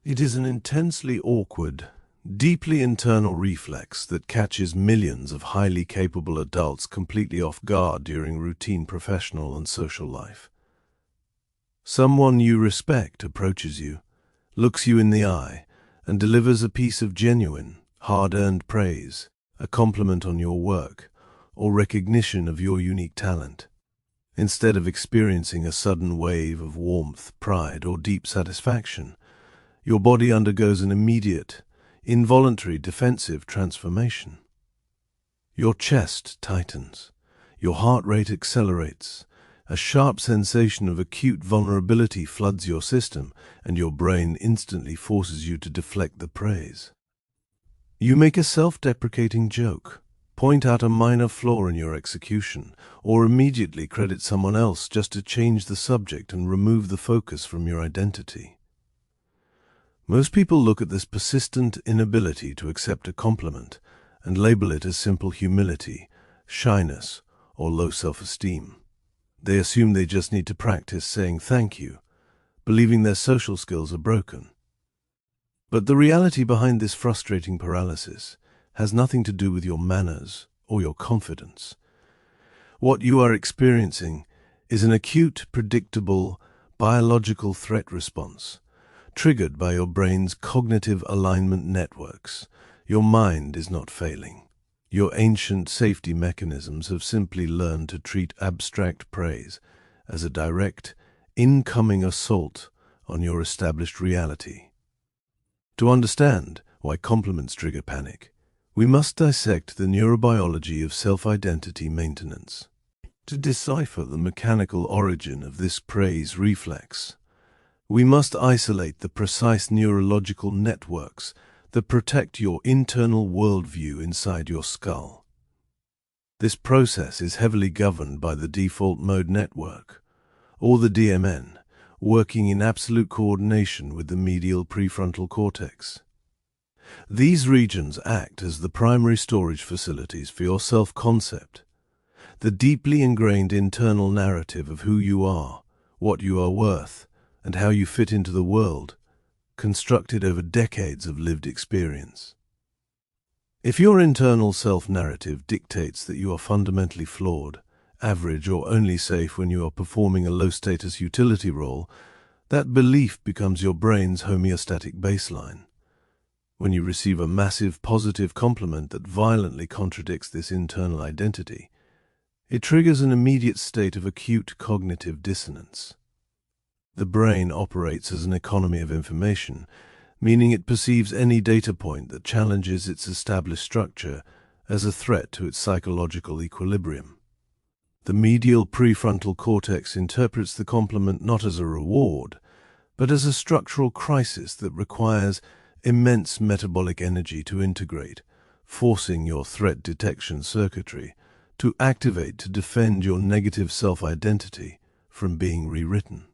It is an intensely awkward, deeply internal reflex that catches millions of highly capable adults completely off guard during routine professional and social life. Someone you respect approaches you, looks you in the eye, and delivers a piece of genuine, hard-earned praise, a compliment on your work, or recognition of your unique talent. Instead of experiencing a sudden wave of warmth, pride, or deep satisfaction, your body undergoes an immediate, involuntary defensive transformation. Your chest tightens, your heart rate accelerates, a sharp sensation of acute vulnerability floods your system, and your brain instantly forces you to deflect the praise. You make a self-deprecating joke, point out a minor flaw in your execution, or immediately credit someone else just to change the subject and remove the focus from your identity. Most people look at this persistent inability to accept a compliment and label it as simple humility, shyness, or low self-esteem. They assume they just need to practice saying thank you, believing their social skills are broken. But the reality behind this frustrating paralysis has nothing to do with your manners or your confidence. What you are experiencing is an acute, predictable, biological threat response, triggered by your brain's cognitive alignment networks. Your mind is not failing. Your ancient safety mechanisms have simply learned to treat abstract praise as a direct, incoming assault on your established reality. To understand why compliments trigger panic, we must dissect the neurobiology of self-identity maintenance. To decipher the mechanical origin of this praise reflex, we must isolate the precise neurological networks that protect your internal worldview inside your skull. This process is heavily governed by the default mode network, or the DMN, working in absolute coordination with the medial prefrontal cortex. These regions act as the primary storage facilities for your self-concept, the deeply ingrained internal narrative of who you are, what you are worth, and how you fit into the world, constructed over decades of lived experience. If your internal self-narrative dictates that you are fundamentally flawed, average, or only safe when you are performing a low-status utility role, that belief becomes your brain's homeostatic baseline. When you receive a massive positive compliment that violently contradicts this internal identity, it triggers an immediate state of acute cognitive dissonance. The brain operates as an economy of information, meaning it perceives any data point that challenges its established structure as a threat to its psychological equilibrium. The medial prefrontal cortex interprets the compliment not as a reward, but as a structural crisis that requires immense metabolic energy to integrate, forcing your threat detection circuitry to activate to defend your negative self-identity from being rewritten.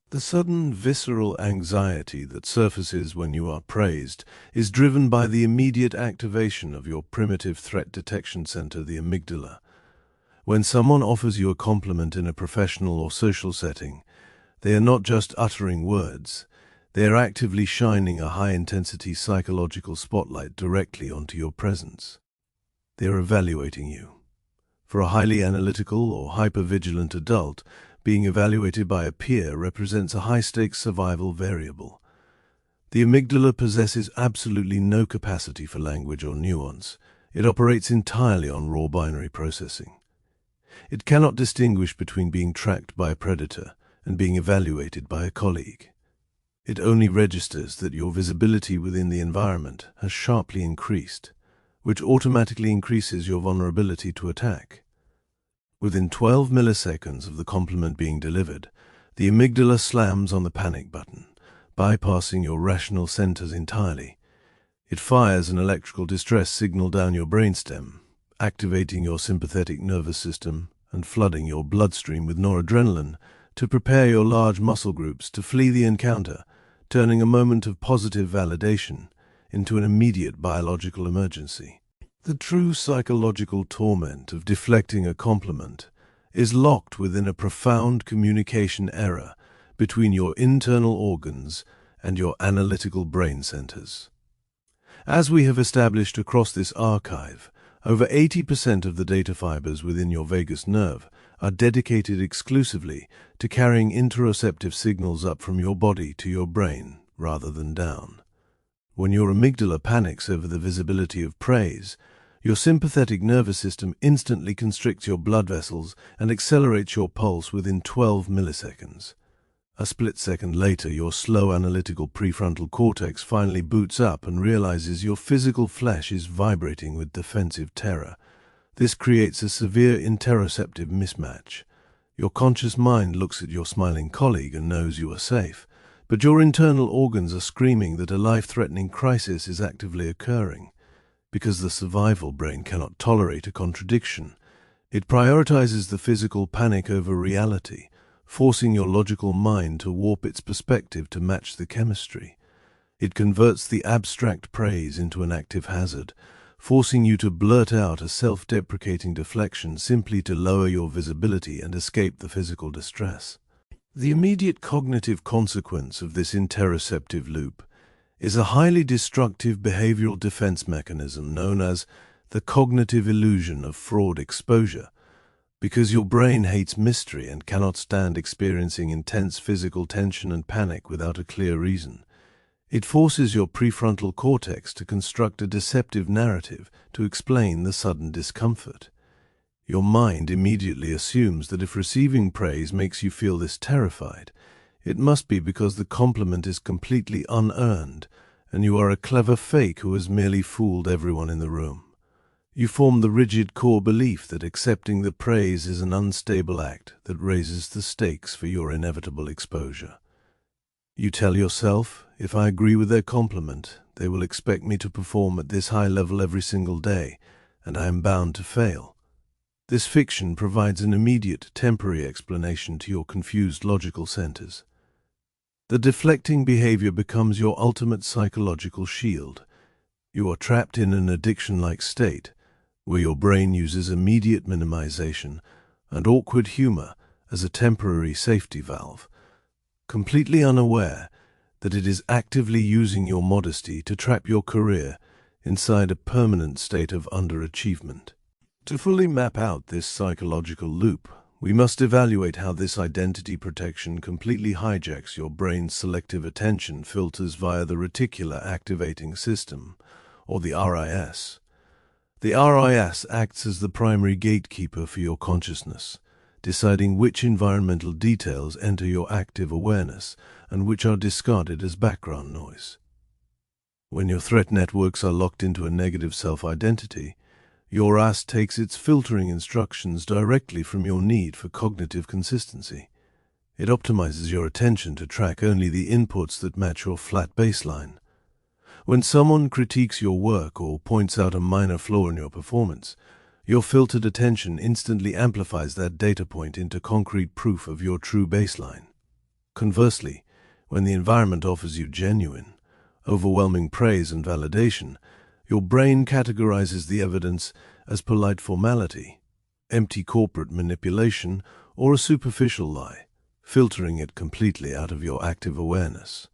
The sudden visceral anxiety that surfaces when you are praised is driven by the immediate activation of your primitive threat detection center, the amygdala. When someone offers you a compliment in a professional or social setting, they are not just uttering words, they are actively shining a high-intensity psychological spotlight directly onto your presence. They are evaluating you. For a highly analytical or hypervigilant adult, being evaluated by a peer represents a high-stakes survival variable. The amygdala possesses absolutely no capacity for language or nuance. It operates entirely on raw binary processing. It cannot distinguish between being tracked by a predator and being evaluated by a colleague. It only registers that your visibility within the environment has sharply increased, which automatically increases your vulnerability to attack. Within 12 milliseconds of the compliment being delivered, the amygdala slams on the panic button, bypassing your rational centers entirely. It fires an electrical distress signal down your brainstem, activating your sympathetic nervous system and flooding your bloodstream with noradrenaline to prepare your large muscle groups to flee the encounter, turning a moment of positive validation into an immediate biological emergency. The true psychological torment of deflecting a compliment is locked within a profound communication error between your internal organs and your analytical brain centers. As we have established across this archive, over 80% of the data fibers within your vagus nerve are dedicated exclusively to carrying interoceptive signals up from your body to your brain rather than down. When your amygdala panics over the visibility of praise, your sympathetic nervous system instantly constricts your blood vessels and accelerates your pulse within 12 milliseconds. A split second later, your slow analytical prefrontal cortex finally boots up and realizes your physical flesh is vibrating with defensive terror. This creates a severe interoceptive mismatch. Your conscious mind looks at your smiling colleague and knows you are safe, but your internal organs are screaming that a life-threatening crisis is actively occurring. Because the survival brain cannot tolerate a contradiction, it prioritizes the physical panic over reality, forcing your logical mind to warp its perspective to match the chemistry. It converts the abstract praise into an active hazard, forcing you to blurt out a self-deprecating deflection simply to lower your visibility and escape the physical distress. The immediate cognitive consequence of this interoceptive loop is a highly destructive behavioral defense mechanism known as the cognitive illusion of fraud exposure. Because your brain hates mystery and cannot stand experiencing intense physical tension and panic without a clear reason, it forces your prefrontal cortex to construct a deceptive narrative to explain the sudden discomfort. Your mind immediately assumes that if receiving praise makes you feel this terrified, it must be because the compliment is completely unearned and you are a clever fake who has merely fooled everyone in the room. You form the rigid core belief that accepting the praise is an unstable act that raises the stakes for your inevitable exposure. You tell yourself, if I agree with their compliment, they will expect me to perform at this high level every single day, and I am bound to fail. This fiction provides an immediate, temporary explanation to your confused logical centers. The deflecting behavior becomes your ultimate psychological shield. You are trapped in an addiction-like state, where your brain uses immediate minimization and awkward humor as a temporary safety valve, completely unaware that it is actively using your modesty to trap your career inside a permanent state of underachievement. To fully map out this psychological loop, we must evaluate how this identity protection completely hijacks your brain's selective attention filters via the reticular activating system, or the RIS. The RIS acts as the primary gatekeeper for your consciousness, deciding which environmental details enter your active awareness and which are discarded as background noise. When your threat networks are locked into a negative self-identity, your RIS takes its filtering instructions directly from your need for cognitive consistency. It optimizes your attention to track only the inputs that match your flat baseline. When someone critiques your work or points out a minor flaw in your performance, your filtered attention instantly amplifies that data point into concrete proof of your true baseline. Conversely, when the environment offers you genuine, overwhelming praise and validation, your brain categorizes the evidence as polite formality, empty corporate manipulation, or a superficial lie, filtering it completely out of your active awareness.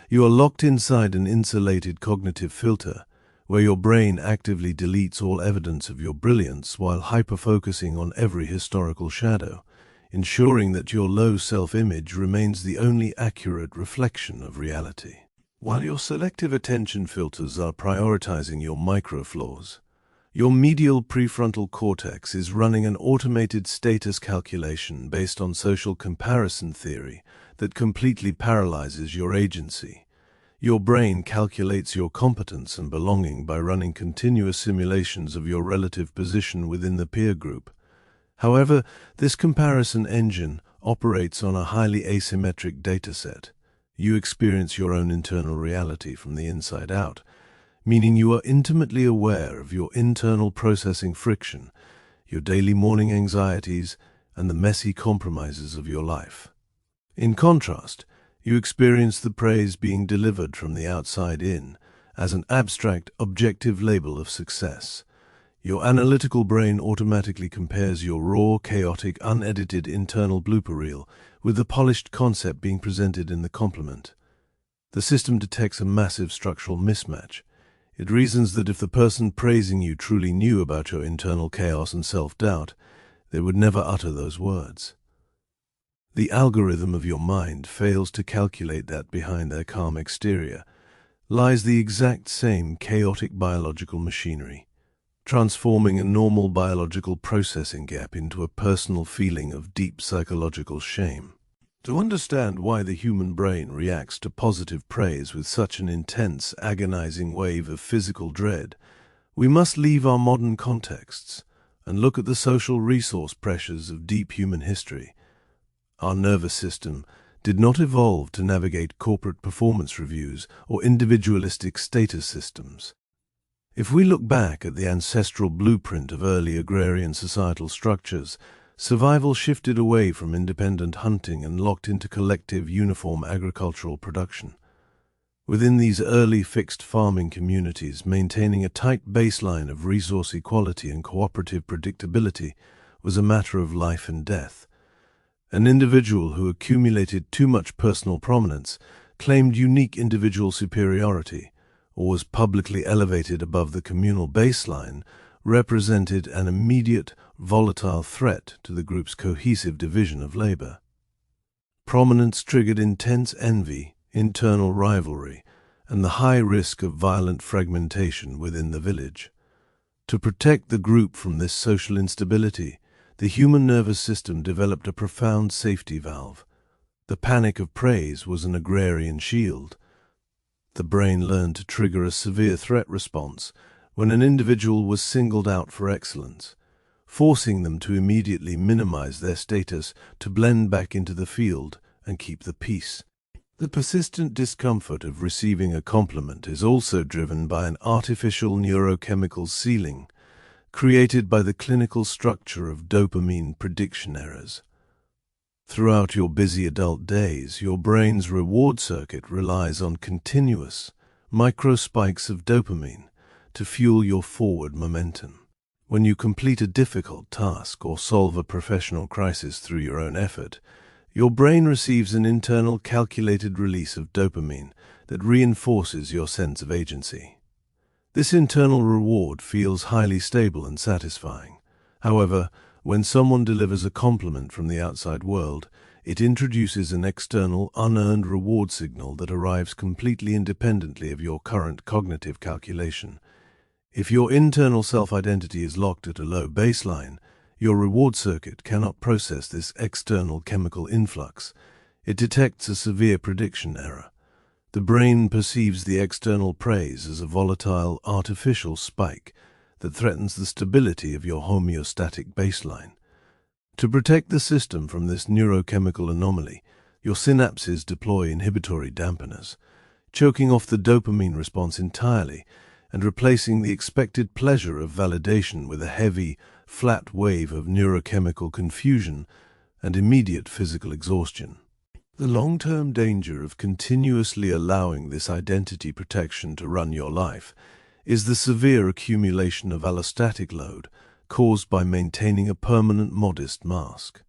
You are locked inside an insulated cognitive filter, where your brain actively deletes all evidence of your brilliance while hyper-focusing on every historical shadow, ensuring that your low self-image remains the only accurate reflection of reality. While your selective attention filters are prioritizing your micro-flaws, your medial prefrontal cortex is running an automated status calculation based on social comparison theory that completely paralyzes your agency. Your brain calculates your competence and belonging by running continuous simulations of your relative position within the peer group. However, this comparison engine operates on a highly asymmetric dataset. You experience your own internal reality from the inside out, meaning you are intimately aware of your internal processing friction, your daily morning anxieties, and the messy compromises of your life. In contrast, you experience the praise being delivered from the outside in as an abstract, objective label of success. Your analytical brain automatically compares your raw, chaotic, unedited internal blooper reel with the polished concept being presented in the compliment. The system detects a massive structural mismatch. It reasons that if the person praising you truly knew about your internal chaos and self-doubt, they would never utter those words. The algorithm of your mind fails to calculate that behind their calm exterior lies the exact same chaotic biological machinery, transforming a normal biological processing gap into a personal feeling of deep psychological shame. To understand why the human brain reacts to positive praise with such an intense, agonizing wave of physical dread, we must leave our modern contexts and look at the social resource pressures of deep human history. Our nervous system did not evolve to navigate corporate performance reviews or individualistic status systems. If we look back at the ancestral blueprint of early agrarian societal structures, survival shifted away from independent hunting and locked into collective, uniform agricultural production. Within these early fixed farming communities, maintaining a tight baseline of resource equality and cooperative predictability was a matter of life and death. An individual who accumulated too much personal prominence, claimed unique individual superiority, or was publicly elevated above the communal baseline, represented an immediate, volatile threat to the group's cohesive division of labor. Prominence triggered intense envy, internal rivalry, and the high risk of violent fragmentation within the village. To protect the group from this social instability, the human nervous system developed a profound safety valve. The panic of praise was an agrarian shield. The brain learned to trigger a severe threat response when an individual was singled out for excellence, forcing them to immediately minimize their status to blend back into the field and keep the peace. The persistent discomfort of receiving a compliment is also driven by an artificial neurochemical ceiling created by the clinical structure of dopamine prediction errors. Throughout your busy adult days, your brain's reward circuit relies on continuous, micro-spikes of dopamine to fuel your forward momentum. When you complete a difficult task or solve a professional crisis through your own effort, your brain receives an internal calculated release of dopamine that reinforces your sense of agency. This internal reward feels highly stable and satisfying. However, when someone delivers a compliment from the outside world, it introduces an external, unearned reward signal that arrives completely independently of your current cognitive calculation. If your internal self-identity is locked at a low baseline, your reward circuit cannot process this external chemical influx. It detects a severe prediction error. The brain perceives the external praise as a volatile, artificial spike that threatens the stability of your homeostatic baseline. To protect the system from this neurochemical anomaly, your synapses deploy inhibitory dampeners, choking off the dopamine response entirely and replacing the expected pleasure of validation with a heavy, flat wave of neurochemical confusion and immediate physical exhaustion. The long-term danger of continuously allowing this identity protection to run your life is the severe accumulation of allostatic load caused by maintaining a permanent modest mask.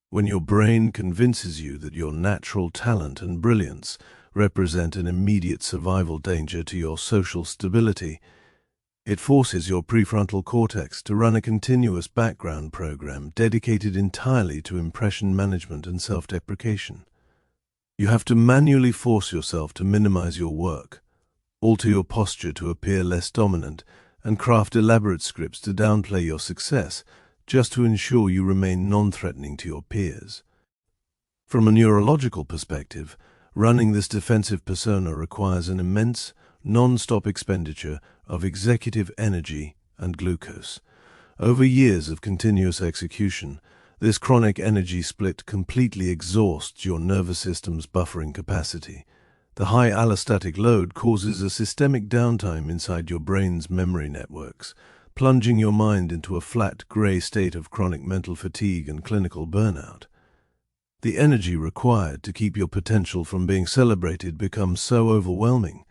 When your brain convinces you that your natural talent and brilliance represent an immediate survival danger to your social stability, it forces your prefrontal cortex to run a continuous background program dedicated entirely to impression management and self-deprecation. You have to manually force yourself to minimize your work, alter your posture to appear less dominant, and craft elaborate scripts to downplay your success just to ensure you remain non-threatening to your peers. From a neurological perspective, running this defensive persona requires an immense, non-stop expenditure of executive energy and glucose. Over years of continuous execution, this chronic energy split completely exhausts your nervous system's buffering capacity. The high allostatic load causes a systemic downtime inside your brain's memory networks, plunging your mind into a flat, gray state of chronic mental fatigue and clinical burnout. The energy required to keep your potential from being celebrated becomes so overwhelming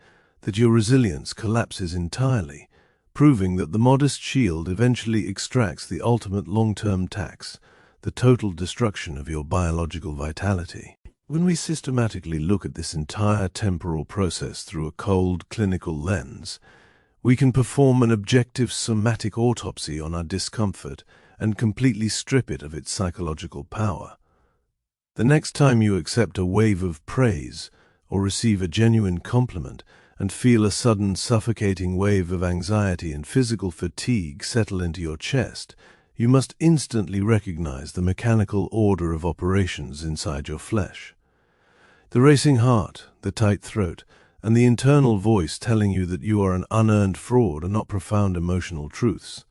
that your resilience collapses entirely, proving that the modest shield eventually extracts the ultimate long-term tax, the total destruction of your biological vitality. When we systematically look at this entire temporal process through a cold, clinical lens, we can perform an objective somatic autopsy on our discomfort and completely strip it of its psychological power. The next time you accept a wave of praise or receive a genuine compliment and feel a sudden suffocating wave of anxiety and physical fatigue settle into your chest, you must instantly recognize the mechanical order of operations inside your flesh. The racing heart, the tight throat, and the internal voice telling you that you are an unearned fraud are not profound emotional truths.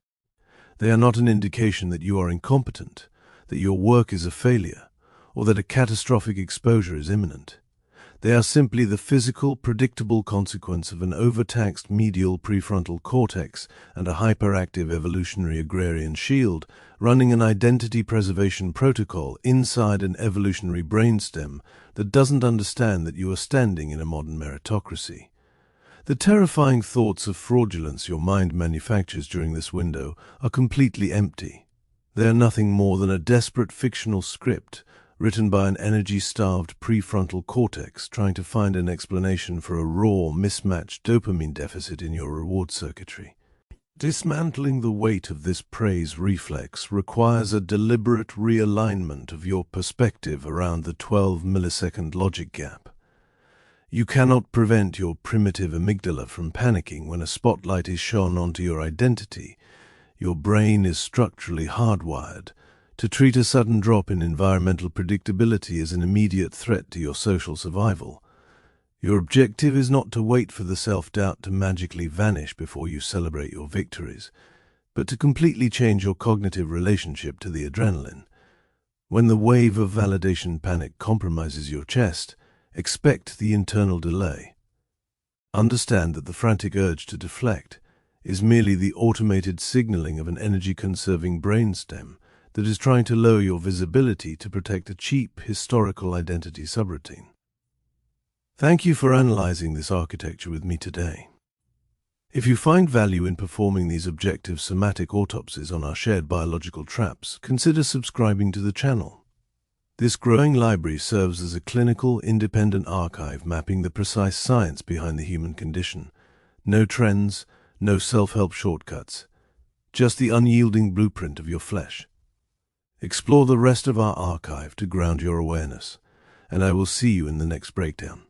They are not an indication that you are incompetent, that your work is a failure, or that a catastrophic exposure is imminent. They are simply the physical, predictable consequence of an overtaxed medial prefrontal cortex and a hyperactive evolutionary agrarian shield running an identity preservation protocol inside an evolutionary brainstem that doesn't understand that you are standing in a modern meritocracy. The terrifying thoughts of fraudulence your mind manufactures during this window are completely empty. They are nothing more than a desperate fictional script written by an energy-starved prefrontal cortex trying to find an explanation for a raw, mismatched dopamine deficit in your reward circuitry. Dismantling the weight of this praise reflex requires a deliberate realignment of your perspective around the 12-millisecond logic gap. You cannot prevent your primitive amygdala from panicking when a spotlight is shone onto your identity. Your brain is structurally hardwired to treat a sudden drop in environmental predictability as an immediate threat to your social survival. Your objective is not to wait for the self-doubt to magically vanish before you celebrate your victories, but to completely change your cognitive relationship to the adrenaline. When the wave of validation panic compromises your chest, expect the internal delay. Understand that the frantic urge to deflect is merely the automated signaling of an energy-conserving brainstem that is trying to lower your visibility to protect a cheap historical identity subroutine. Thank you for analyzing this architecture with me today. If you find value in performing these objective somatic autopsies on our shared biological traps, consider subscribing to the channel. This growing library serves as a clinical, independent archive mapping the precise science behind the human condition. No trends, no self-help shortcuts, just the unyielding blueprint of your flesh. Explore the rest of our archive to ground your awareness, and I will see you in the next breakdown.